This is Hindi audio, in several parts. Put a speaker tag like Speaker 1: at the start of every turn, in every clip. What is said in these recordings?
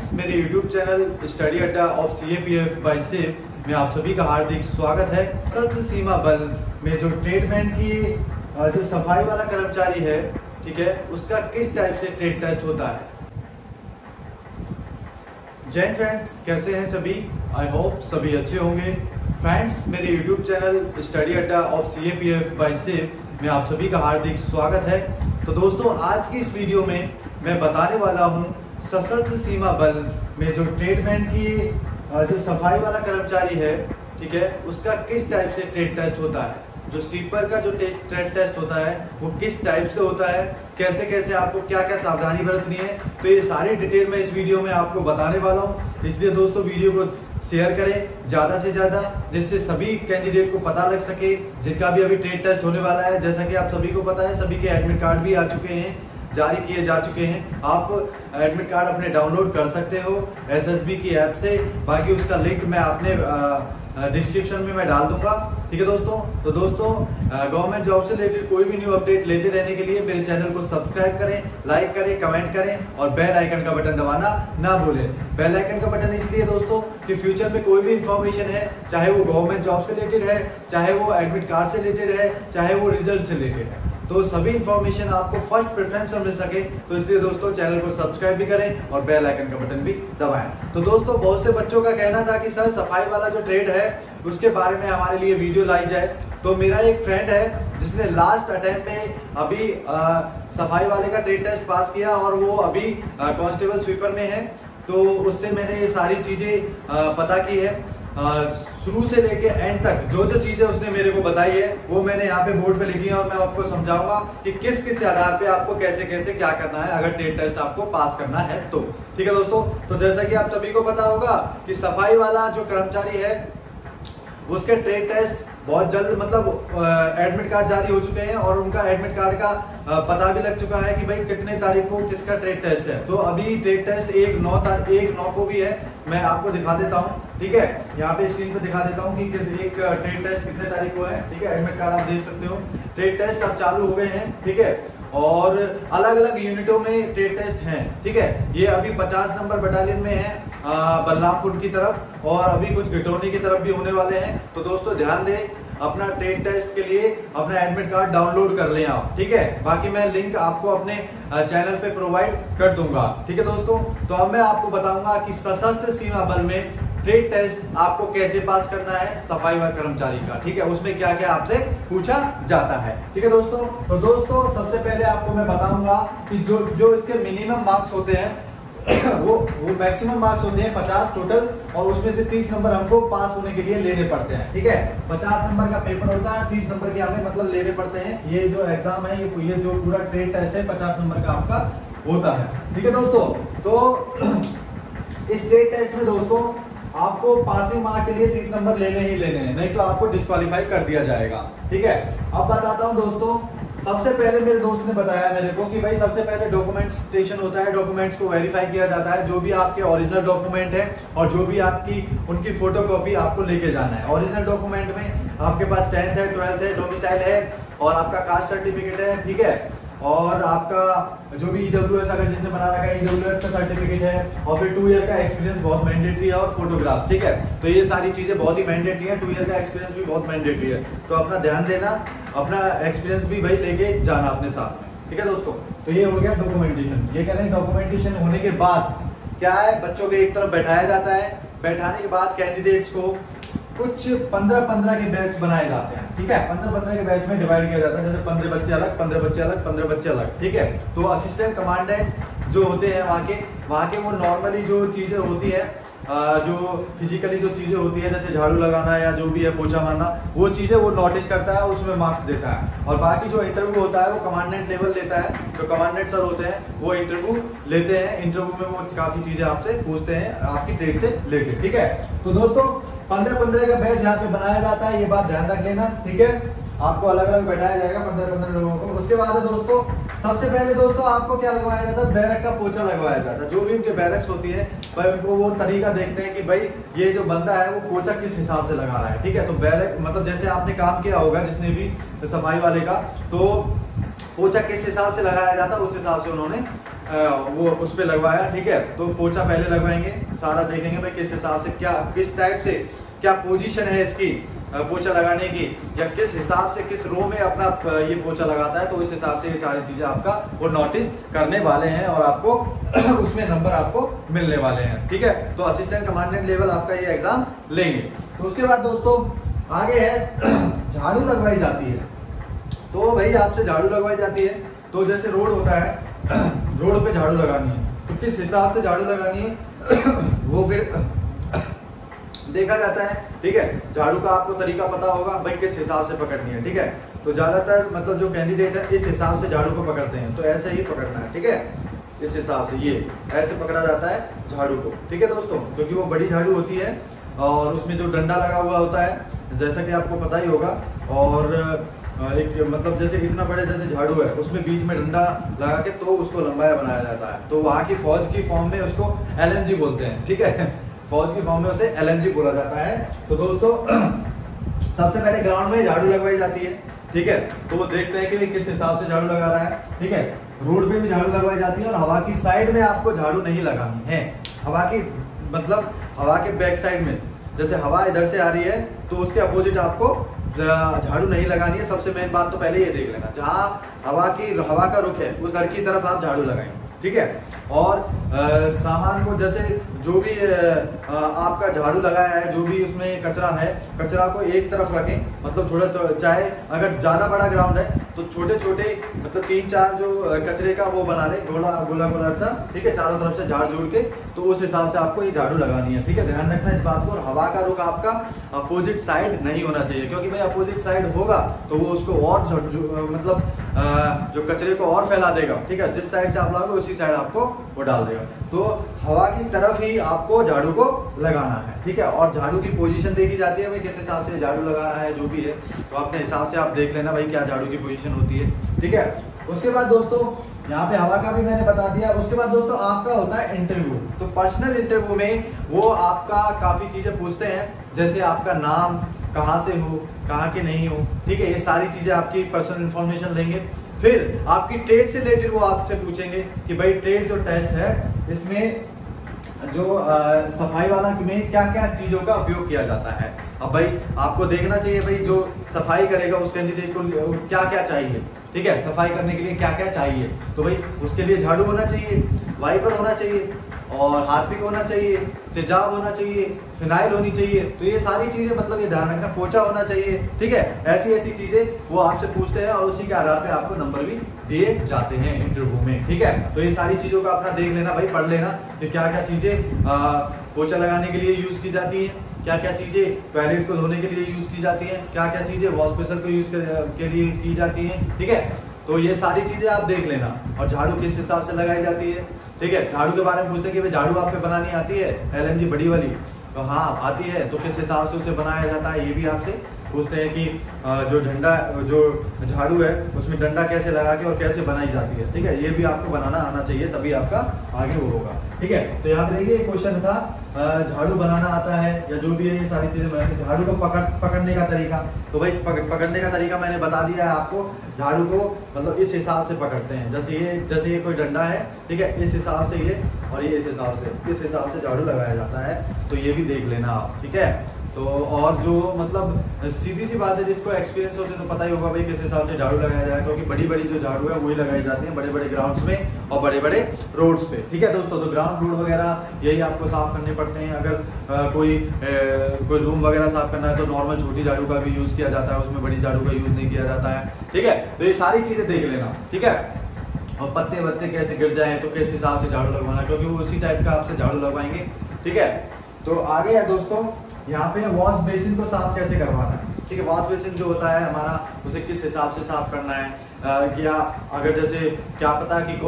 Speaker 1: फ्रेंड्स, मेरे YouTube चैनल स्टडी अड्डा ऑफ CAPF बाय सेफ में आप सभी का हार्दिक स्वागत है। सशस्त्र सीमा बल में जो ट्रेडमैन की जो सफाई वाला कर्मचारी है, ठीक है, उसका किस टाइप से ट्रेड टेस्ट होता है। जय फ्रेंड्स, कैसे हैं सभी? आई होप सभी अच्छे होंगे। फ्रेंड्स, मेरे YouTube चैनल स्टडी अड्डा ऑफ CAPF बाय सेफ में आप सभी का हार्दिक स्वागत है। तो दोस्तों, आज की इस वीडियो में मैं बताने वाला हूं सशस्त्र सीमा बल में जो ट्रेडमैन की जो सफाई वाला कर्मचारी है, ठीक है, उसका किस टाइप से ट्रेड टेस्ट होता है। जो स्वीपर का जो ट्रेड टेस्ट होता है वो किस टाइप से होता है, कैसे कैसे आपको क्या क्या सावधानी बरतनी है, तो ये सारी डिटेल में इस वीडियो में आपको बताने वाला हूँ। इसलिए दोस्तों, वीडियो को शेयर करें ज़्यादा से ज़्यादा, जिससे सभी कैंडिडेट को पता लग सके जिनका भी अभी ट्रेड टेस्ट होने वाला है। जैसा कि आप सभी को पता है, सभी के एडमिट कार्ड भी आ चुके हैं, जारी किए जा चुके हैं। आप एडमिट कार्ड अपने डाउनलोड कर सकते हो SSB की ऐप से। बाकी उसका लिंक मैं अपने डिस्क्रिप्शन में मैं डाल दूंगा, ठीक है दोस्तों। तो दोस्तों, गवर्नमेंट जॉब से रिलेटेड कोई भी न्यू अपडेट लेते रहने के लिए मेरे चैनल को सब्सक्राइब करें, लाइक करें, कमेंट करें और बेल आइकन का बटन दबाना ना भूलें। बेल आइकन का बटन इसलिए दोस्तों कि फ्यूचर में कोई भी इंफॉर्मेशन है, चाहे वो गवर्नमेंट जॉब से रिलेटेड है, चाहे वो एडमिट कार्ड से रिलेटेड है, चाहे वो रिजल्ट से रिलेटेड है, तो सभी इंफॉर्मेशन आपको फर्स्ट प्रेफरेंस में मिल सके, तो इसलिए दोस्तों चैनल को सब्सक्राइब भी करें और बेल आइकन का बटन भी दबाएं। तो दोस्तों, बहुत से बच्चों का कहना था कि सर सफाई वाला जो ट्रेड है उसके बारे में हमारे लिए वीडियो लाई जाए। तो मेरा एक फ्रेंड है जिसने लास्ट अटेम्प्ट में अभी सफाई वाले का ट्रेड टेस्ट पास किया और वो अभी कांस्टेबल स्वीपर में है। तो उससे मैंने ये सारी चीजें पता की है। शुरू से लेके एंड तक जो जो चीजें उसने मेरे को बताई है वो मैंने यहाँ पे बोर्ड पे लिखी है और मैं आपको समझाऊंगा कि किस किस आधार पे आपको कैसे कैसे क्या करना है अगर ट्रेड टेस्ट आपको पास करना है तो। ठीक है दोस्तों, तो जैसा कि आप सभी को पता होगा कि सफाई वाला जो कर्मचारी है उसके ट्रेड टेस्ट बहुत जल्द, मतलब एडमिट कार्ड जारी हो चुके हैं और उनका एडमिट कार्ड का पता भी लग चुका है कि भाई कितने तारीख को किसका ट्रेड टेस्ट है। तो अभी ट्रेड टेस्ट 1/9 को भी है। मैं आपको दिखा देता हूँ, ठीक है, यहाँ पे स्क्रीन पे दिखा देता हूँ कि एक ट्रेड टेस्ट कितने तारीख को है। ठीक है, एडमिट कार्ड आप देख सकते हो। ट्रेड टेस्ट अब चालू हो गए हैं, ठीक है, और अलग अलग यूनिटों में ट्रेड टेस्ट हैं। ठीक है, ये अभी 50 नंबर बटालियन में है बलरामपुर की तरफ, और अभी कुछ घटोनी की तरफ भी होने वाले हैं। तो दोस्तों ध्यान दें, अपना ट्रेड टेस्ट के लिए अपना एडमिट कार्ड डाउनलोड कर लें आप, ठीक है। बाकी मैं लिंक आपको अपने चैनल पे प्रोवाइड कर दूंगा, ठीक है दोस्तों। तो अब मैं आपको बताऊंगा कि सशस्त्र सीमा बल में ट्रेड टेस्ट आपको कैसे पास करना है सफाई वाले कर्मचारी का, ठीक है, उसमें क्या क्या आपसे पूछा जाता है, ठीक है दोस्तों। तो दोस्तों, सबसे पहले आपको मैं बताऊंगा कि जो इसके मिनिमम मार्क्स होते हैं वो मैक्सिमम मार्क्स होते हैं 50 टोटल, और उसमें से 30 नंबर हमको पास होने के लिए लेने पड़ते हैं, ठीक है। 50 नंबर का पेपर होता है, 30 नंबर के हमें मतलब लेने पड़ते हैं। ये जो एग्जाम है, ये जो पूरा ट्रेड टेस्ट है 50 नंबर का आपका होता है, ठीक है दोस्तों। तो इस ट्रेड टेस्ट में दोस्तों आपको पासिंग मार्क के लिए 30 नंबर लेने ही लेने हैं, नहीं तो आपको डिस्क्वालीफाई कर दिया जाएगा, ठीक है। अब बताता हूं दोस्तों, सबसे पहले मेरे दोस्त ने बताया मेरे को कि भाई सबसे पहले डॉक्यूमेंटेशन होता है, डॉक्यूमेंट्स को वेरीफाई किया जाता है। जो भी आपके ओरिजिनल डॉक्यूमेंट है और जो भी आपकी उनकी फोटोकॉपी आपको लेके जाना है। ओरिजिनल डॉक्यूमेंट में आपके पास 10th है, 12th है, डोमिसाइल है और आपका कास्ट सर्टिफिकेट है, ठीक है, और आपका जो भी EWS अगर जिसने बना रखा है EWS का सर्टिफिकेट है, और फिर 2 ईयर का एक्सपीरियंस बहुत मैंडेटरी है, और फोटोग्राफ, ठीक है। तो ये सारी चीजें बहुत ही मैंडेटरी है। 2 ईयर का एक्सपीरियंस भी बहुत मैंडेटरी है, तो अपना ध्यान देना, अपना एक्सपीरियंस भी भाई लेके जाना अपने साथ में, ठीक है दोस्तों। तो ये हो गया डॉक्यूमेंटेशन। ये कह रहे हैं डॉक्यूमेंटेशन होने के बाद क्या है, बच्चों के एक तरफ बैठाया जाता है। बैठाने के बाद कैंडिडेट्स को कुछ 15-15 के बैच बनाए जाते हैं, ठीक है। 15-15 के बैच में डिवाइड किया जाता है, जैसे 15 बच्चे अलग, 15 बच्चे अलग, 15 बच्चे अलग, ठीक है। तो असिस्टेंट कमांडेंट जो होते हैं वहाँ के वो नॉर्मली जो चीजें होती है, जो फिजिकली जो चीजें होती है, जैसे झाड़ू लगाना या जो भी है पोछा मारना, वो चीजें वो नोटिस करता है, उसमें मार्क्स देता है। और बाकी जो इंटरव्यू होता है वो कमांडेंट लेवल लेता है। जो कमांडेंट सर होते हैं वो इंटरव्यू लेते हैं। इंटरव्यू में वो काफी चीजें आपसे पूछते हैं आपकी ट्रेड से रिलेटेड, ठीक है। तो दोस्तों 15-15 का बैच यहाँ पे बनाया जाता है, ये बात ध्यान रख लेना, ठीक है। आपको अलग अलग बैठाया जाएगा 15-15 लोगों को। उसके बाद दोस्तों, सबसे पहले दोस्तों आपको क्या लगवाया जाता है, बैरक का पोछा लगवाया जाता है। जो भी उनके बैरक्स होती है भाई, उनको वो तरीका देखते हैं कि भाई ये जो बंदा है वो पोछा किस हिसाब से लगा रहा है, ठीक है। तो बैरक मतलब जैसे आपने काम किया होगा जिसने भी सफाई वाले का, तो पोछा किस हिसाब से लगाया जाता है उस हिसाब से उन्होंने वो उस पे लगवाया, ठीक है। तो पोछा पहले लगवाएंगे, सारा देखेंगे भाई किस हिसाब से क्या, किस टाइप से क्या पोजीशन है इसकी पोछा लगाने की, या किस हिसाब से किस रो में अपना ये पोछा लगाता है। तो इस हिसाब से ये सारी चीजें आपका वो नोटिस करने वाले हैं और आपको उसमें नंबर आपको मिलने वाले हैं, ठीक है। तो असिस्टेंट कमांडेंट लेवल आपका ये एग्जाम लेंगे। तो उसके बाद दोस्तों आगे है झाड़ू लगवाई जाती है। तो भाई आपसे झाड़ू लगवाई जाती है, तो जैसे रोड होता है, रोड पे झाड़ू लगानी है, तो किस हिसाब से झाड़ू लगानी है वो फिर देखा जाता है, ठीक है। झाड़ू का आपको तरीका पता होगा भाई किस हिसाब से पकड़नी है, ठीक है। तो ज्यादातर मतलब जो कैंडिडेट है इस हिसाब से झाड़ू को पकड़ते हैं, तो ऐसे ही पकड़ना है, ठीक है। इस हिसाब से ये ऐसे पकड़ा जाता है झाड़ू को, ठीक है दोस्तों, क्योंकि वो बड़ी झाड़ू होती है और उसमें जो डंडा लगा हुआ होता है जैसा कि आपको पता ही होगा। और एक मतलब जैसे इतना बड़े जैसे झाड़ू है उसमें बीच में डंडा लगा के तो उसको लंबाया बनाया जाता है। तो वहाँ की फौज की फॉर्म में उसको LMG बोलते हैं, ठीक है। फौज की फॉर्म में उसे LMG बोला जाता है। तो दोस्तों सबसे पहले ग्राउंड में झाड़ू लगवाई जाती है, ठीक है। तो वो देखते हैं कि किस हिसाब से झाड़ू लगा रहा है, ठीक है। रोड पे भी झाड़ू लगवाई जाती है और हवा की साइड में आपको झाड़ू नहीं लगानी है। हवा की मतलब हवा के बैक साइड में, जैसे हवा इधर से आ रही है तो उसके अपोजिट आपको झाड़ू नहीं लगानी है। सबसे मेन बात तो पहले ये देख लेना, जहाँ हवा का रुख है उस घर की तरफ आप झाड़ू लगाएंगे, ठीक है। और सामान को जैसे जो भी आपका झाड़ू लगाया है, जो भी उसमें कचरा है, कचरा को एक तरफ रखें। मतलब थोड़ा चाहे अगर ज्यादा बड़ा ग्राउंड है तो छोटे छोटे मतलब 3-4 जो कचरे का वो बना ले, गोला गोला गोला सा, ठीक है, चारों तरफ से झाड़ झूड़ के, तो उस हिसाब से आपको ये झाड़ू लगानी है, ठीक है। ध्यान रखना इस बात को। और हवा का रुख आपका अपोजिट साइड नहीं होना चाहिए, क्योंकि भाई अपोजिट साइड होगा तो वो उसको और मतलब जो कचरे को और फैला देगा, ठीक है। जिस साइड से आप लगाओगे उसी साइड आपको वो डाल देगा। तो हवा की तरफ ही आपको झाड़ू को लगाना है, ठीक है। और झाड़ू की पोजीशन देखी जाती है भाई किस हिसाब से झाड़ू लगा रहा है, जो भी है तो अपने हिसाब से आप देख लेना भाई क्या झाड़ू की पोजीशन होती है, ठीक है। उसके बाद दोस्तों यहाँ पे हवा का भी मैंने बता दिया। उसके बाद दोस्तों आपका होता है इंटरव्यू। तो पर्सनल इंटरव्यू में वो आपका काफी चीजें पूछते हैं, जैसे आपका नाम, कहाँ से हो, कहाँ के नहीं हो, ठीक है। ये सारी चीजें आपकी पर्सनल इंफॉर्मेशन लेंगे। फिर आपकी ट्रेड से रिलेटेड वो आपसे पूछेंगे कि भाई ट्रेड जो टेस्ट है इसमें जो सफाई वाला में क्या क्या चीजों का उपयोग किया जाता है। अब भाई आपको देखना चाहिए भाई जो सफाई करेगा उस कैंडिडेट को क्या क्या चाहिए, ठीक है। सफाई करने के लिए क्या क्या चाहिए, तो भाई उसके लिए झाड़ू होना चाहिए, वाइपर होना चाहिए, और हार्पिक होना चाहिए, तेजाब होना चाहिए, फिनाइल होनी चाहिए। तो ये सारी चीजें मतलब ये ध्यान रखना, पोछा होना चाहिए, ठीक है। ऐसी ऐसी चीजें वो आपसे पूछते हैं और उसी के आधार पे आपको नंबर भी दिए जाते हैं इंटरव्यू में, ठीक है। तो ये सारी चीजों का अपना देख लेना भाई, पढ़ लेना कि क्या क्या चीजें पोछा लगाने के लिए यूज की जाती है, क्या क्या चीजें टॉयलेट को धोने के लिए यूज की जाती है, क्या क्या चीजें वॉश बेसिन को यूज के लिए की जाती है, ठीक है। तो ये सारी चीजें आप देख लेना। और झाड़ू किस हिसाब से लगाई जाती है, ठीक है। झाड़ू के बारे में पूछते हैं कि भाई झाड़ू आपके बनानी आती है LMG बड़ी वाली, तो हाँ आती है, तो किस हिसाब से उसे बनाया जाता है ये भी आपसे पूछते हैं कि जो जो झाड़ू है उसमें डंडा कैसे लगा के और कैसे बनाई जाती है, ठीक है। ये भी आपको बनाना आना चाहिए, तभी आपका आगे वो होगा, ठीक है। तो यहाँ पे देखिए क्वेश्चन था झाड़ू बनाना आता है या जो भी है, ये सारी चीजें बनानी। झाड़ू को पकड़ने का तरीका, तो भाई पकड़ने का तरीका मैंने बता दिया है आपको। झाड़ू को मतलब इस हिसाब से पकड़ते हैं, जैसे ये कोई डंडा है, ठीक है, इस हिसाब से ये, और ये इस हिसाब से झाड़ू लगाया जाता है। तो ये भी देख लेना आप, ठीक है। तो और जो मतलब सीधी सी बात है, जिसको एक्सपीरियंस होते तो पता ही होगा भाई किस हिसाब से झाड़ू लगाया जाए, क्योंकि बड़ी बड़ी जो झाड़ू है वही लगाई जाती है बड़े बड़े ग्राउंड्स में और बड़े बड़े रोड्स पे, ठीक है दोस्तों। तो ग्राउंड रोड वगैरह यही आपको साफ करने पड़ते हैं। अगर कोई रूम वगैरह साफ करना है तो नॉर्मल छोटी झाड़ू का भी यूज किया जाता है, उसमें बड़ी झाड़ू का यूज नहीं किया जाता है, ठीक है। तो ये सारी चीजें देख लेना, ठीक है। और पत्ते वत्ते कैसे गिर जाए तो किस हिसाब से झाड़ू लगवाना, क्योंकि वो उसी टाइप का आपसे झाड़ू लगवाएंगे, ठीक है। तो आगे है दोस्तों यहाँ पे वॉश बेसिन को साफ कैसे करवाना है, ठीक है। वॉश बेसिन जो होता है हमारा, उसे किस हिसाब से साफ करना है, क्या अगर जैसे क्या पता कि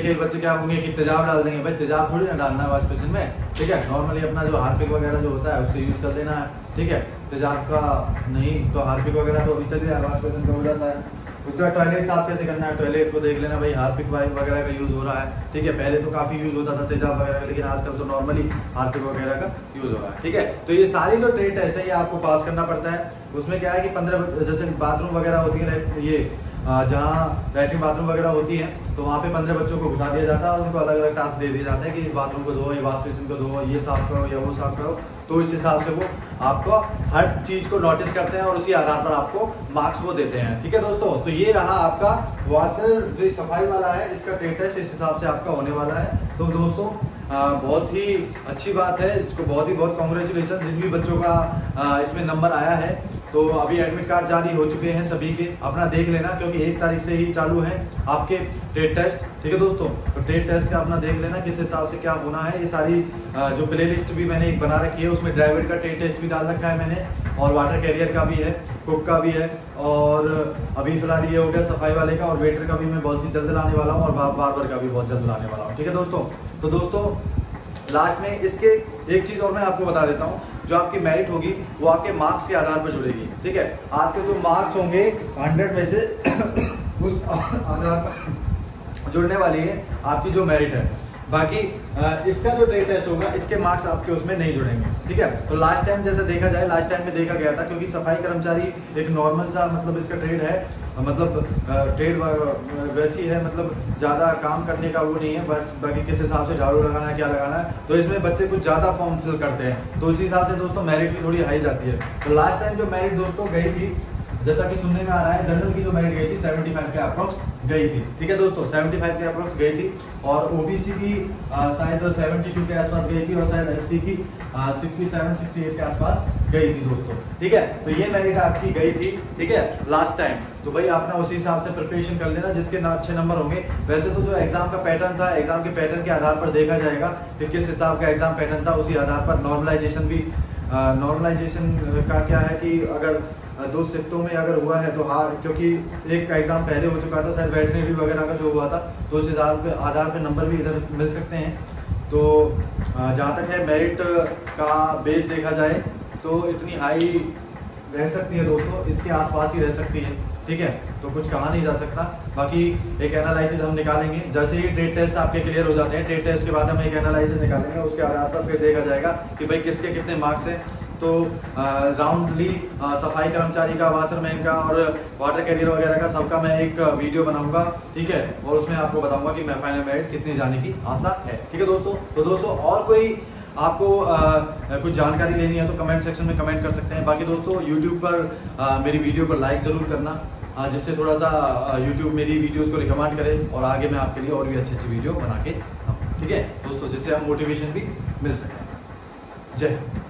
Speaker 1: कई बच्चे क्या होंगे कि तेजाब डाल देंगे, भाई तेजाब थोड़ी ना डालना है वॉश बेसिन में, ठीक है। नॉर्मली अपना जो हार्पिक वगैरह जो होता है उससे यूज कर लेना है, ठीक है। तेजाब का नहीं तो हार्पिक वगैरह तो अभी चल रहा है, वॉश बेसिन पे हो जाता है। उसके बाद टॉयलेट साफ कैसे करना है, टॉयलेट को देख लेना भाई, हार्पिक वगैरह का यूज हो रहा है, ठीक है। पहले तो काफी यूज होता था तेजाब वगैरह का, लेकिन आजकल तो नॉर्मली हार्पिक वगैरह का यूज हो रहा है, ठीक है। तो ये सारी जो ट्रेड टेस्ट है ये आपको पास करना पड़ता है। उसमें क्या है कि 15 जैसे बाथरूम वगैरह होती है, ये जहाँ लैट्रिन बाथरूम वगैरह होती है तो वहाँ पे 15 बच्चों को घुसा दिया जाता है और उनको अलग अलग टास्क दे दिए जाते हैं कि इस बाथरूम को धो, ये वॉश बेसिन को धो, ये साफ करो या वो साफ करो। तो इस हिसाब से वो आपको हर चीज़ को नोटिस करते हैं और उसी आधार पर आपको मार्क्स वो देते हैं। ठीक है दोस्तों, तो ये रहा आपका वाशर जो सफाई वाला है, इसका ट्रेड टेस्ट इस हिसाब से आपका होने वाला है। तो दोस्तों बहुत ही अच्छी बात है, इसको बहुत कॉन्ग्रेचुलेशन जिन भी बच्चों का इसमें नंबर आया है। तो अभी एडमिट कार्ड जारी हो चुके हैं सभी के, अपना देख लेना क्योंकि 1 तारीख से ही चालू है आपके ट्रेड टेस्ट। ठीक है दोस्तों, तो ट्रेड टेस्ट का अपना देख लेना किस हिसाब से क्या होना है। ये सारी जो प्ले लिस्ट भी मैंने एक बना रखी है, उसमें ड्राइवर का ट्रेड टेस्ट भी डाल रखा है मैंने, और वाटर कैरियर का भी है, कुक का भी है, और अभी फिलहाल ये हो गया सफाई वाले का, और वेटर का भी मैं बहुत ही जल्द लाने वाला हूँ, और बार्बर का भी बहुत जल्द लाने वाला हूँ। ठीक है दोस्तों, तो दोस्तों लास्ट में इसके एक चीज और मैं आपको बता देता हूँ, जो आपकी मेरिट होगी वो आपके मार्क्स के आधार पर जुड़ेगी। ठीक है, आपके जो मार्क्स होंगे 100 में से उस आधार पर जुड़ने वाली है आपकी जो मेरिट है। बाकी इसका जो ट्रेड टेस्ट होगा इसके मार्क्स आपके उसमें नहीं जुड़ेंगे। ठीक है, तो लास्ट टाइम जैसे देखा जाए, लास्ट टाइम में देखा गया था, क्योंकि सफाई कर्मचारी एक नॉर्मल सा मतलब इसका ट्रेड है, मतलब ट्रेड वैसी है, मतलब ज़्यादा काम करने का वो नहीं है, बस बाकी किस हिसाब से झाड़ू लगाना है क्या लगाना है, तो इसमें बच्चे कुछ ज़्यादा फॉर्म फिल करते हैं, तो उसी हिसाब से दोस्तों मेरिट भी थोड़ी हाई जाती है। तो लास्ट टाइम जो मेरिट दोस्तों गई थी, जैसा कि सुनने में आ रहा है, जनरल की जो मेरिट गई थी 75 के अप्रॉक्स गई थी। ठीक है दोस्तों, 75 के अप्रॉक्स गई थी, और ओबीसी की शायद 72 के आसपास गई थी, और शायद एससी की 67-68 के आसपास गई थी दोस्तों। ठीक है, तो ये मेरिट आपकी गई थी। ठीक है, लास्ट टाइम तो भाई आपने उसी हिसाब से प्रिपरेशन कर लेना, जिसके ना अच्छे नंबर होंगे। वैसे तो जो एग्जाम का पैटर्न था, एग्जाम के पैटर्न के आधार पर देखा जाएगा कि किस हिसाब का एग्जाम पैटर्न था, उसी आधार पर नॉर्मलाइजेशन भी, नॉर्मलाइजेशन का क्या है कि अगर 2 शिफ्टों में अगर हुआ है तो हाँ, क्योंकि एक का एग्जाम पहले हो चुका था शायद वेटरनरी वगैरह का जो हुआ था, तो उस आधार पे नंबर भी इधर मिल सकते हैं। तो जहाँ तक है मेरिट का बेस देखा जाए तो इतनी हाई रह सकती है दोस्तों, इसके आसपास ही रह सकती है। ठीक है, तो कुछ कहा नहीं जा सकता। बाकी एक एनालिसिस हम निकालेंगे, जैसे ही ट्रेड टेस्ट आपके क्लियर हो जाते हैं, ट्रेड टेस्ट के बाद हम एक एनालिसिस निकालेंगे, उसके आधार पर फिर देखा जाएगा कि भाई किसके कितने मार्क्स हैं। तो राउंडली सफाई कर्मचारी का, वाशरमैन का और वाटर कैरियर वगैरह का सबका मैं एक वीडियो बनाऊंगा। ठीक है, और उसमें आपको बताऊंगा कि मैं फाइनल मेरिट कितने जाने की आशा है। ठीक है दोस्तों, तो दोस्तों और कोई आपको कुछ जानकारी लेनी है तो कमेंट सेक्शन में कमेंट कर सकते हैं। बाकी दोस्तों यूट्यूब पर मेरी वीडियो पर लाइक ज़रूर करना, जिससे थोड़ा सा यूट्यूब मेरी वीडियोस को रिकमेंड करे और आगे मैं आपके लिए और भी अच्छी वीडियो बना के। ठीक है दोस्तों, जिससे हम मोटिवेशन भी मिल सके। जय हिंद।